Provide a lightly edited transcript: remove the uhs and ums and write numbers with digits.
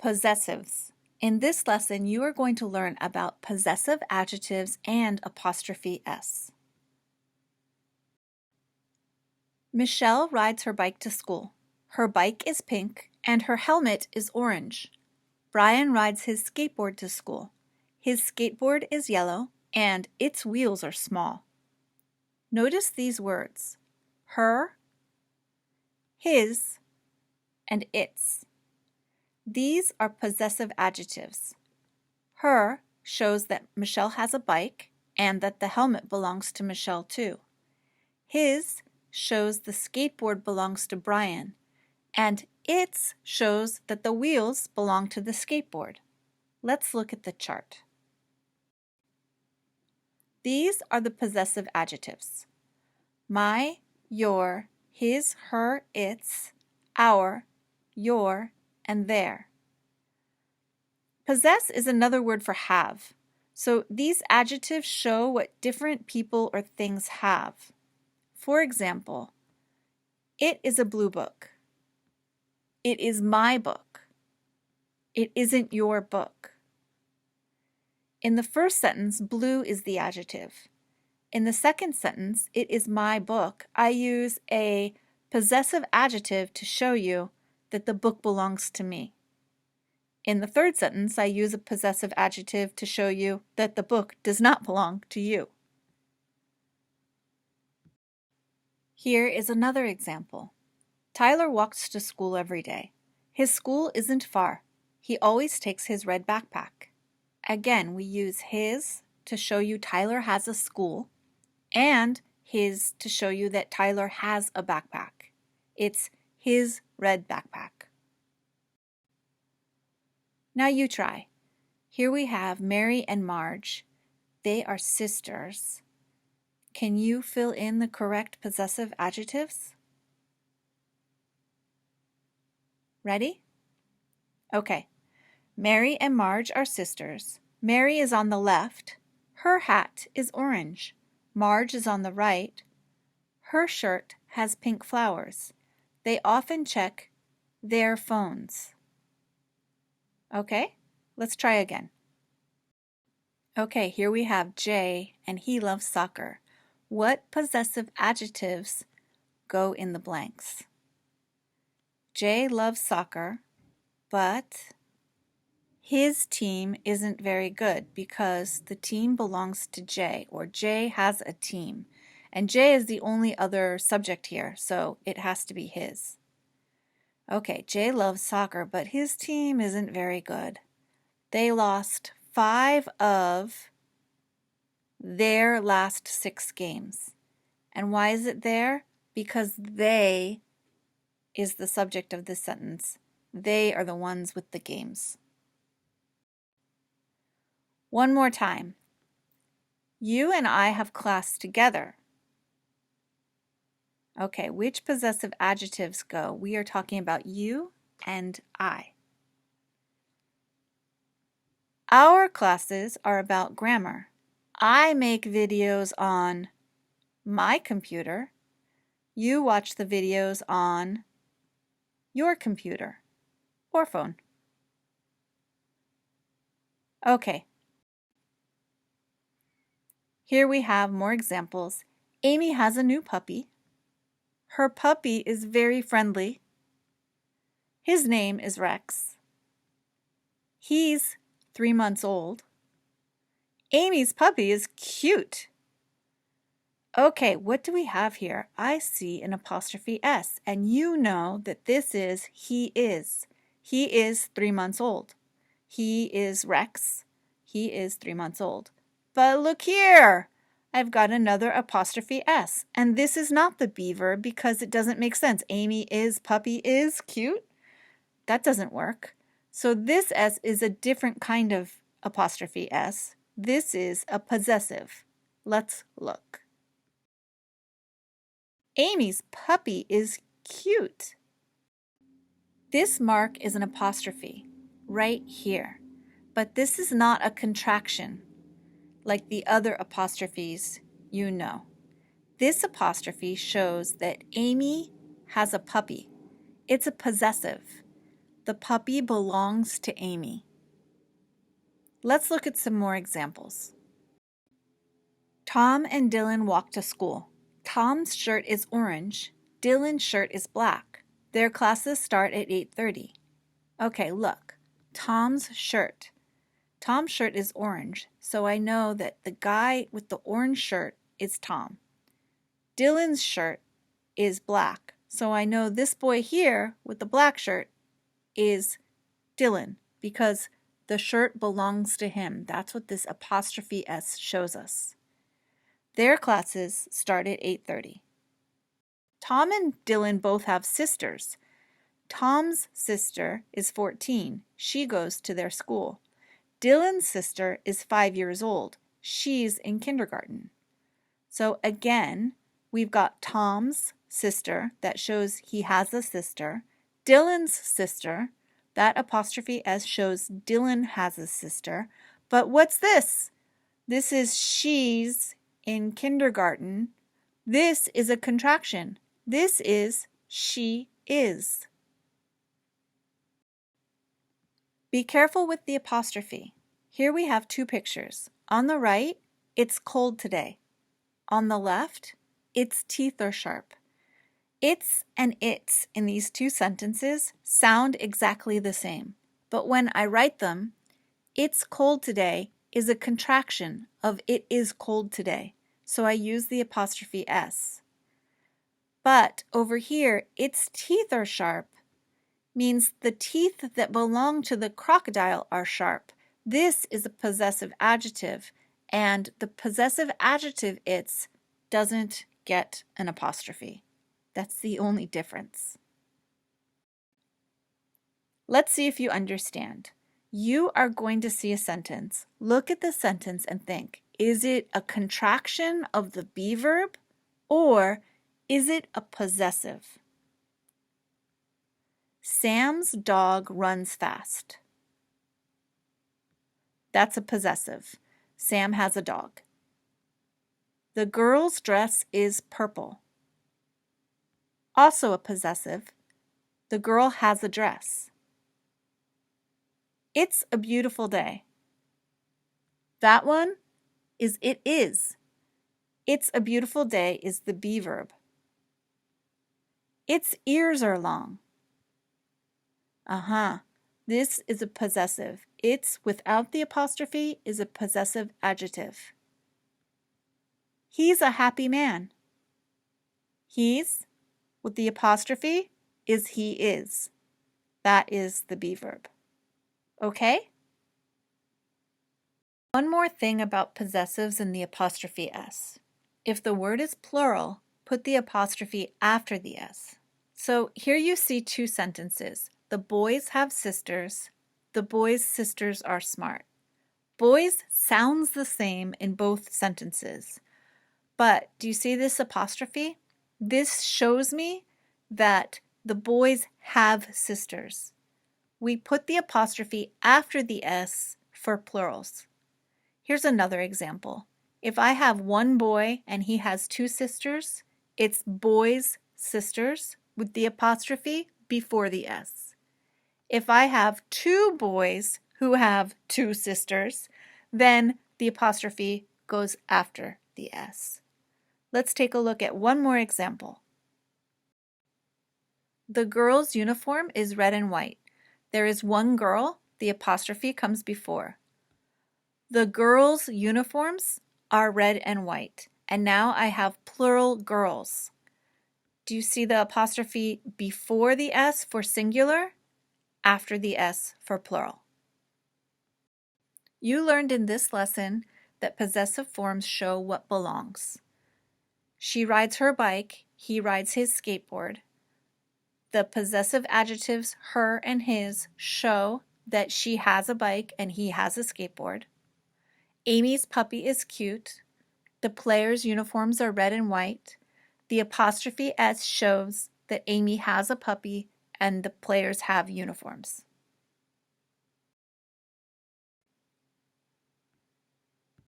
Possessives. In this lesson, you are going to learn about possessive adjectives and apostrophe S. Michelle rides her bike to school. Her bike is pink and her helmet is orange. Brian rides his skateboard to school. His skateboard is yellow and its wheels are small. Notice these words: her, his, and its. These are possessive adjectives. Her shows that Michelle has a bike and that the helmet belongs to Michelle too. His shows the skateboard belongs to Brian, and its shows that the wheels belong to the skateboard. Let's look at the chart. These are the possessive adjectives: my, your, his, her, its, our, your, and their. Possess is another word for have. So these adjectives show what different people or things have. For example, it is a blue book. It is my book. It isn't your book. In the first sentence, blue is the adjective. In the second sentence, it is my book, I use a possessive adjective to show you that the book belongs to me. In the third sentence, I use a possessive adjective to show you that the book does not belong to you. Here is another example. Tyler walks to school every day. His school isn't far. He always takes his red backpack. Again, we use his to show you Tyler has a school, and his to show you that Tyler has a backpack. It's his red backpack. Now you try. Here we have Mary and Marge. They are sisters. Can you fill in the correct possessive adjectives? Ready? Okay. Mary and Marge are sisters. Mary is on the left. Her hat is orange. Marge is on the right. Her shirt has pink flowers. They often check their phones. Okay, let's try again. Okay, here we have Jay, and he loves soccer. What possessive adjectives go in the blanks? Jay loves soccer, but his team isn't very good because the team belongs to Jay, or Jay has a team. And Jay is the only other subject here, so it has to be his. Okay, Jay loves soccer, but his team isn't very good. They lost 5 of their last 6 games. And why is it there? Because they is the subject of this sentence. They are the ones with the games. One more time. You and I have class together. Okay, which possessive adjectives go? We are talking about you and I. Our classes are about grammar. I make videos on my computer. You watch the videos on your computer or phone. Okay. Here we have more examples. Amy has a new puppy. Her puppy is very friendly. His name is Rex. He's 3 months old. Amy's puppy is cute. Okay, what do we have here? I see an apostrophe S, and you know that this is he is. He is 3 months old. He is Rex. He is 3 months old. But look here! I've got another apostrophe S, and this is not the be verb because it doesn't make sense. Amy is, puppy is, cute? That doesn't work. So this S is a different kind of apostrophe S. This is a possessive. Let's look. Amy's puppy is cute. This mark is an apostrophe right here, but this is not a contraction like the other apostrophes you know. This apostrophe shows that Amy has a puppy. It's a possessive. The puppy belongs to Amy. Let's look at some more examples. Tom and Dylan walk to school. Tom's shirt is orange. Dylan's shirt is black. Their classes start at 8:30. Okay, look. Tom's shirt. Tom's shirt is orange, so I know that the guy with the orange shirt is Tom. Dylan's shirt is black, so I know this boy here with the black shirt is Dylan because the shirt belongs to him. That's what this apostrophe S shows us. Their classes start at 8:30. Tom and Dylan both have sisters. Tom's sister is 14. She goes to their school. Dylan's sister is 5 years old. She's in kindergarten. So again, we've got Tom's sister that shows he has a sister. Dylan's sister, that apostrophe S shows Dylan has a sister. But what's this? This is she's in kindergarten. This is a contraction. This is she is. Be careful with the apostrophe. Here we have two pictures. On the right, it's cold today. On the left, its teeth are sharp. Its and its in these two sentences sound exactly the same. But when I write them, it's cold today is a contraction of it is cold today. So I use the apostrophe S. But over here, its teeth are sharp means the teeth that belong to the crocodile are sharp. This is a possessive adjective, and the possessive adjective its doesn't get an apostrophe. That's the only difference. Let's see if you understand. You are going to see a sentence. Look at the sentence and think, is it a contraction of the be verb or is it a possessive? Sam's dog runs fast. That's a possessive. Sam has a dog. The girl's dress is purple. Also a possessive. The girl has a dress. It's a beautiful day. That one is it is. It's a beautiful day is the be verb. Its ears are long. This is a possessive. It's without the apostrophe is a possessive adjective. He's a happy man. He's with the apostrophe is he is. That is the be verb. Okay? One more thing about possessives and the apostrophe S. If the word is plural, put the apostrophe after the S. So here you see two sentences. The boys have sisters. The boys' sisters are smart. Boys sounds the same in both sentences. But do you see this apostrophe? This shows me that the boys have sisters. We put the apostrophe after the S for plurals. Here's another example. If I have one boy and he has two sisters, it's boys' sisters with the apostrophe before the S. If I have two boys who have two sisters, then the apostrophe goes after the S. Let's take a look at one more example. The girl's uniform is red and white. There is one girl, the apostrophe comes before. The girls' uniforms are red and white. And now I have plural girls. Do you see the apostrophe before the S for singular? After the S for plural. You learned in this lesson that possessive forms show what belongs. She rides her bike, he rides his skateboard. The possessive adjectives her and his show that she has a bike and he has a skateboard. Amy's puppy is cute. The players' uniforms are red and white. The apostrophe S shows that Amy has a puppy and the players have uniforms.